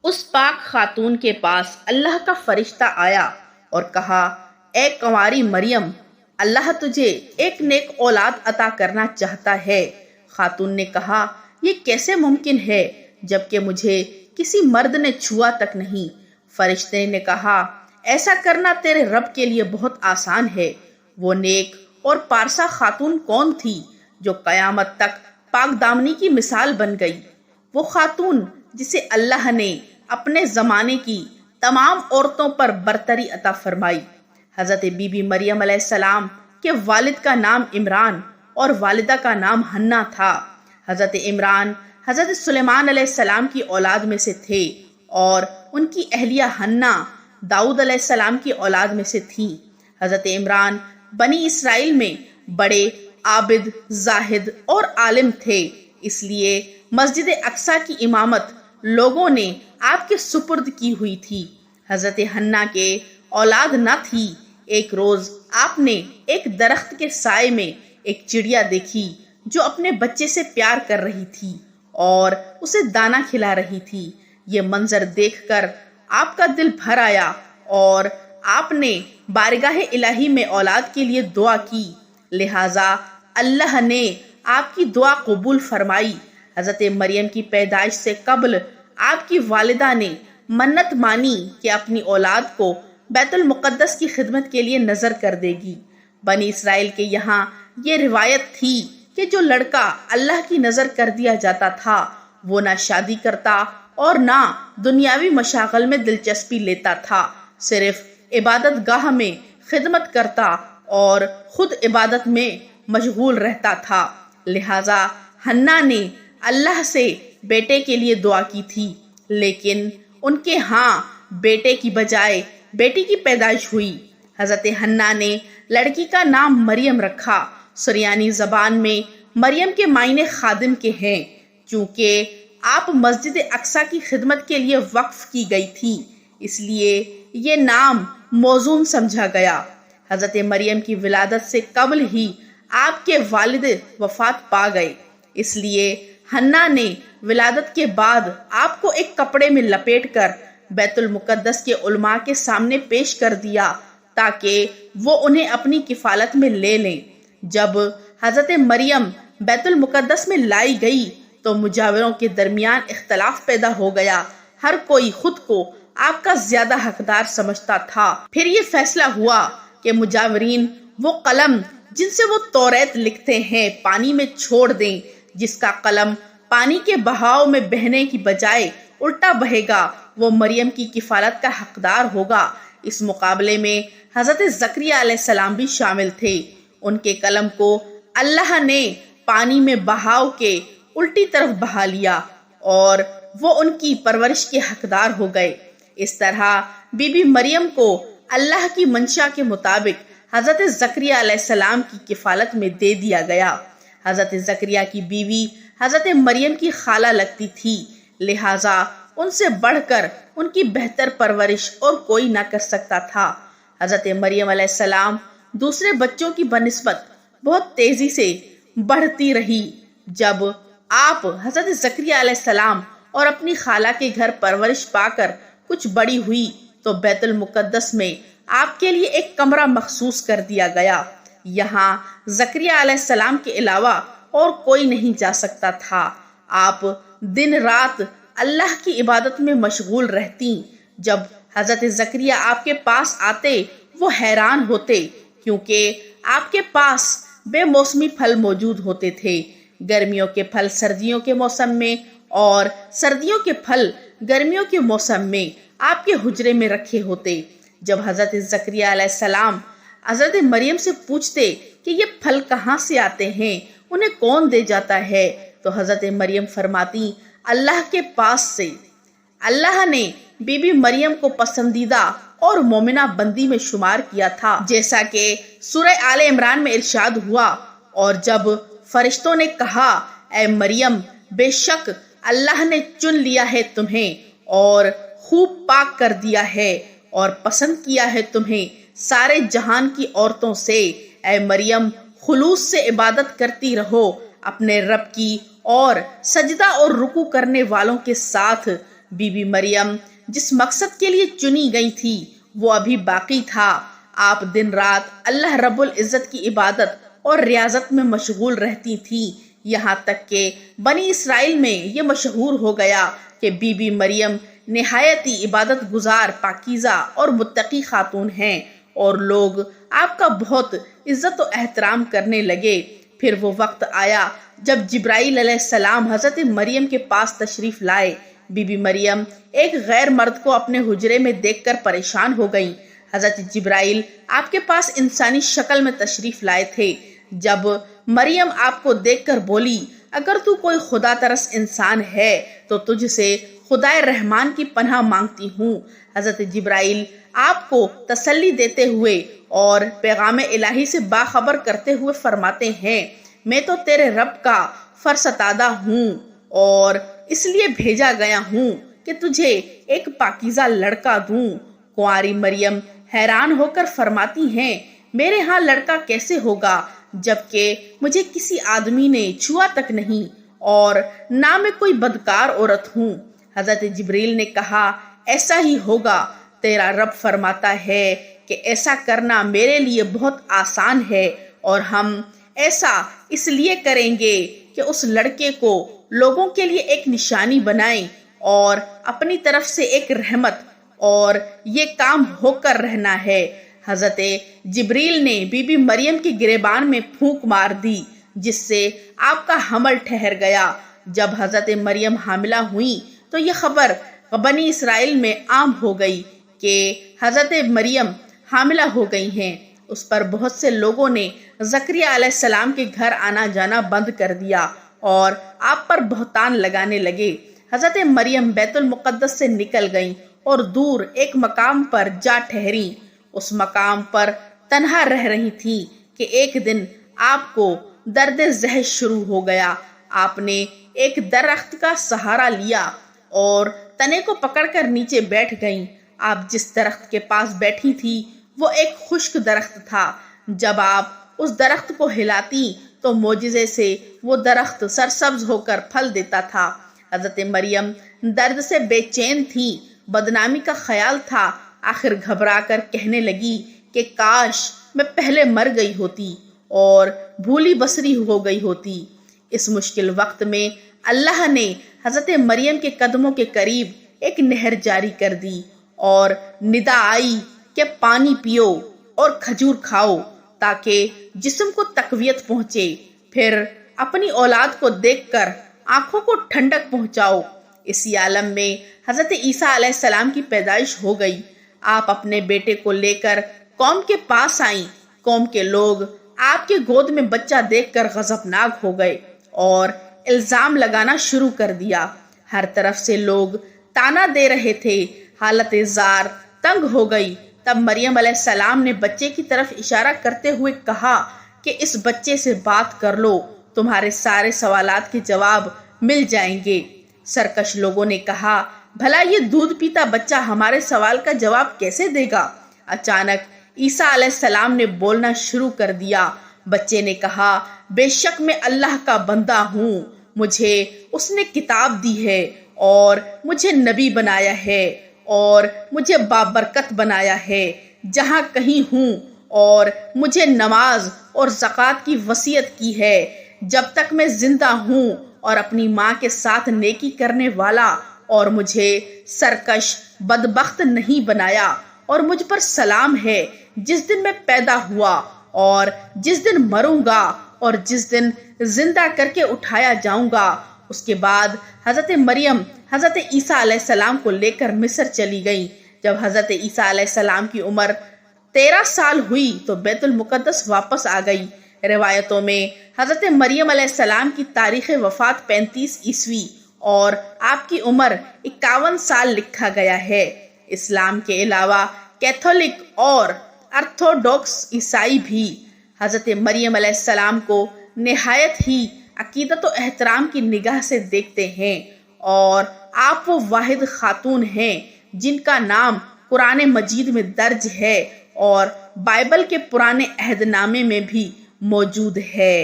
اس پاک خاتون کے پاس اللہ کا فرشتہ آیا اور کہا، اے کنواری مریم، اللہ تجھے ایک نیک اولاد عطا کرنا چاہتا ہے۔ خاتون نے کہا، یہ کیسے ممکن ہے جبکہ مجھے کسی مرد نے چھوا تک نہیں؟ فرشتے نے کہا، ایسا کرنا تیرے رب کے لیے بہت آسان ہے۔ وہ نیک اور پارسا خاتون کون تھی جو قیامت تک پاک دامنی کی مثال بن گئی؟ وہ خاتون جسے اللہ نے اپنے زمانے کی تمام عورتوں پر برتری عطا فرمائی۔ حضرت بی بی مریم علیہ السلام کے والد کا نام عمران اور والدہ کا نام حنا تھا۔ حضرت عمران حضرت سلیمان علیہ السلام کی اولاد میں سے تھے اور ان کی اہلیہ حنا داؤد علیہ السلام کی اولاد میں سے تھی۔ حضرت عمران بنی اسرائیل میں بڑے عابد، زاہد اور عالم تھے، اس لیے مسجد اقصیٰ کی امامت لوگوں نے آپ کے سپرد کی ہوئی تھی۔ حضرت حنا کے اولاد نہ تھی۔ ایک روز آپ نے ایک درخت کے سائے میں ایک چڑیا دیکھی جو اپنے بچے سے پیار کر رہی تھی اور اسے دانا کھلا رہی تھی۔ یہ منظر دیکھ کر آپ کا دل بھر آیا اور آپ نے بارگاہ الہی میں اولاد کے لیے دعا کی، لہٰذا اللہ نے آپ کی دعا قبول فرمائی۔ حضرت مریم کی پیدائش سے قبل آپ کی والدہ نے منت مانی کہ اپنی اولاد کو بیت المقدس کی خدمت کے لیے نذر کر دے گی۔ بنی اسرائیل کے یہاں یہ روایت تھی کہ جو لڑکا اللہ کی نذر کر دیا جاتا تھا وہ نہ شادی کرتا اور نہ دنیاوی مشاغل میں دلچسپی لیتا تھا، صرف عبادت گاہ میں خدمت کرتا اور خود عبادت میں مشغول رہتا تھا۔ لہٰذا حنا نے اللہ سے بیٹے کے لیے دعا کی تھی، لیکن ان کے ہاں بیٹے کی بجائے بیٹی کی پیدائش ہوئی۔ حضرت حنا نے لڑکی کا نام مریم رکھا۔ سریانی زبان میں مریم کے معنی خادم کے ہیں، چونکہ آپ مسجد اقصیٰ کی خدمت کے لیے وقف کی گئی تھی، اس لیے یہ نام موزون سمجھا گیا۔ حضرت مریم کی ولادت سے قبل ہی آپ کے والد وفات پا گئے، اس لیے حنا نے ولادت کے بعد آپ کو ایک کپڑے میں لپیٹ کر بیت المقدس کے علماء کے سامنے پیش کر دیا تاکہ وہ انہیں اپنی کفالت میں لے لیں۔ جب حضرت مریم بیت المقدس میں لائی گئی تو مجاوروں کے درمیان اختلاف پیدا ہو گیا، ہر کوئی خود کو آپ کا زیادہ حقدار سمجھتا تھا۔ پھر یہ فیصلہ ہوا کہ مجاورین وہ قلم جن سے وہ توریت لکھتے ہیں پانی میں چھوڑ دیں، جس کا قلم پانی کے بہاؤ میں بہنے کی بجائے الٹا بہے گا وہ مریم کی کفالت کا حقدار ہوگا۔ اس مقابلے میں حضرت زکریا علیہ السلام بھی شامل تھے۔ ان کے قلم کو اللہ نے پانی میں بہاؤ کے الٹی طرف بہا لیا اور وہ ان کی پرورش کے حقدار ہو گئے۔ اس طرح بی بی مریم کو اللہ کی منشا کے مطابق حضرت زکریا علیہ السلام کی کفالت میں دے دیا گیا۔ حضرت زکریا کی بیوی حضرت مریم کی خالہ لگتی تھی، لہٰذا ان سے بڑھ کر ان کی بہتر پرورش اور کوئی نہ کر سکتا تھا۔ حضرت مریم علیہ السلام دوسرے بچوں کی بنسبت بہت تیزی سے بڑھتی رہی۔ جب آپ حضرت زکریا علیہ السلام اور اپنی خالہ کے گھر پرورش پا کر کچھ بڑی ہوئی تو بیت المقدس میں آپ کے لیے ایک کمرہ مخصوص کر دیا گیا۔ یہاں زکریا علیہ السلام کے علاوہ اور کوئی نہیں جا سکتا تھا۔ آپ دن رات اللہ کی عبادت میں مشغول رہتی۔ جب حضرت زکریا آپ کے پاس آتے وہ حیران ہوتے، کیونکہ آپ کے پاس بے موسمی پھل موجود ہوتے تھے۔ گرمیوں کے پھل سردیوں کے موسم میں اور سردیوں کے پھل گرمیوں کے موسم میں آپ کے حجرے میں رکھے ہوتے۔ جب حضرت زکریا علیہ السلام حضرت مریم سے پوچھتے کہ یہ پھل کہاں سے آتے ہیں، انہیں کون دے جاتا ہے، تو حضرت مریم فرماتی، اللہ کے پاس سے۔ اللہ نے بی بی مریم کو پسندیدہ اور مومنہ بندی میں شمار کیا تھا، جیسا کہ سورہ آل عمران میں ارشاد ہوا، اور جب فرشتوں نے کہا، اے مریم، بے شک اللہ نے چن لیا ہے تمہیں اور خوب پاک کر دیا ہے اور پسند کیا ہے تمہیں سارے جہان کی عورتوں سے۔ اے مریم، خلوص سے عبادت کرتی رہو اپنے رب کی اور سجدہ اور رکوع کرنے والوں کے ساتھ، بی بی مریم جس مقصد کے لیے چنی گئی تھی وہ ابھی باقی تھا۔ آپ دن رات اللہ رب العزت کی عبادت اور ریاضت میں مشغول رہتی تھی، یہاں تک کہ بنی اسرائیل میں یہ مشہور ہو گیا کہ بی بی مریم نہایت ہی عبادت گزار، پاکیزہ اور متقی خاتون ہیں، اور لوگ آپ کا بہت عزت و احترام کرنے لگے۔ پھر وہ وقت آیا جب جبرائیل علیہ السلام حضرت مریم کے پاس تشریف لائے۔ بی بی مریم ایک غیر مرد کو اپنے حجرے میں دیکھ کر پریشان ہو گئیں۔ حضرت جبرائیل آپ کے پاس انسانی شکل میں تشریف لائے تھے۔ جب مریم آپ کو دیکھ کر بولی، اگر تو کوئی خدا ترس انسان ہے تو تجھ سے خدائے رحمان کی پناہ مانگتی ہوں۔ حضرت جبرائیل آپ کو تسلی دیتے ہوئے اور پیغام الہی سے باخبر کرتے ہوئے فرماتے ہیں، میں تو تیرے رب کا فرستادہ ہوں اور اس لیے بھیجا گیا ہوں کہ تجھے ایک پاکیزہ لڑکا دوں۔ کنواری مریم حیران ہو کر فرماتی ہیں، میرے ہاں لڑکا کیسے ہوگا جبکہ مجھے کسی آدمی نے چھوا تک نہیں اور نہ میں کوئی بدکار عورت ہوں۔ حضرت جبریل نے کہا، ایسا ہی ہوگا، تیرا رب فرماتا ہے کہ ایسا کرنا میرے لیے بہت آسان ہے، اور ہم ایسا اس لیے کریں گے کہ اس لڑکے کو لوگوں کے لیے ایک نشانی بنائیں اور اپنی طرف سے ایک رحمت، اور یہ کام ہو کر رہنا ہے۔ حضرت جبریل نے بی بی مریم کی گریبان میں پھونک مار دی، جس سے آپ کا حمل ٹھہر گیا۔ جب حضرت مریم حاملہ ہوئی تو یہ خبر بنی اسرائیل میں عام ہو گئی کہ حضرت مریم حاملہ ہو گئی ہیں۔ اس پر بہت سے لوگوں نے زکریا علیہ السلام کے گھر آنا جانا بند کر دیا اور آپ پر بہتان لگانے لگے۔ حضرت مریم بیت المقدس سے نکل گئیں اور دور ایک مقام پر جا ٹھہری۔ اس مقام پر تنہا رہ رہی تھی کہ ایک دن آپ کو درد ذہن شروع ہو گیا۔ آپ نے ایک درخت کا سہارا لیا اور تنے کو پکڑ کر نیچے بیٹھ گئیں۔ آپ جس درخت کے پاس بیٹھی تھی وہ ایک خشک درخت تھا۔ جب آپ اس درخت کو ہلاتی تو معجزے سے وہ درخت سرسبز ہو کر پھل دیتا تھا۔ حضرت مریم درد سے بے چین تھی، بدنامی کا خیال تھا۔ آخر گھبرا کر کہنے لگی کہ کاش میں پہلے مر گئی ہوتی اور بھولی بسری ہو گئی ہوتی۔ اس مشکل وقت میں اللہ نے حضرت مریم کے قدموں کے قریب ایک نہر جاری کر دی اور ندا آئی کہ پانی پیو اور کھجور کھاؤ تاکہ جسم کو تقویت پہنچے، پھر اپنی اولاد کو دیکھ کر آنکھوں کو ٹھنڈک پہنچاؤ۔ اسی عالم میں حضرت عیسیٰ علیہ السلام کی پیدائش ہو گئی۔ آپ اپنے بیٹے کو لے کر قوم کے پاس آئیں۔ قوم کے لوگ آپ کے گود میں بچہ دیکھ کر غضبناک ہو گئے اور الزام لگانا شروع کر دیا۔ ہر طرف سے لوگ تانا دے رہے تھے۔ حالت زار تنگ ہو گئی۔ تب مریم علیہ السلام نے بچے کی طرف اشارہ کرتے ہوئے کہا کہ اس بچے سے بات کر لو، تمہارے سارے سوالات کے جواب مل جائیں گے۔ سرکش لوگوں نے کہا، بھلا یہ دودھ پیتا بچہ ہمارے سوال کا جواب کیسے دے گا؟ اچانک عیسیٰ علیہ السلام نے بولنا شروع کر دیا۔ بچے نے کہا، بے شک میں اللہ کا بندہ ہوں، مجھے اس نے کتاب دی ہے اور مجھے نبی بنایا ہے اور مجھے بابرکت بنایا ہے جہاں کہیں ہوں، اور مجھے نماز اور زکوٰۃ کی وصیت کی ہے جب تک میں زندہ ہوں، اور اپنی ماں کے ساتھ نیکی کرنے والا، اور مجھے سرکش بدبخت نہیں بنایا، اور مجھ پر سلام ہے جس دن میں پیدا ہوا اور جس دن مروں گا اور جس دن زندہ کر کے اٹھایا جاؤں گا۔ اس کے بعد حضرت مریم حضرت عیسیٰ علیہ السلام کو لے کر مصر چلی گئیں۔ جب حضرت عیسیٰ علیہ السلام کی عمر 13 سال ہوئی تو بیت المقدس واپس آ گئی۔ روایتوں میں حضرت مریم علیہ السلام کی تاریخ وفات 35 عیسوی اور آپ کی عمر 51 سال لکھا گیا ہے۔ اسلام کے علاوہ کیتھولک اور آرتھوڈوکس عیسائی بھی حضرت مریم علیہ السلام کو نہایت ہی عقیدت و احترام کی نگاہ سے دیکھتے ہیں، اور آپ وہ واحد خاتون ہیں جن کا نام قرآن مجید میں درج ہے اور بائبل کے پرانے عہد نامے میں بھی موجود ہے۔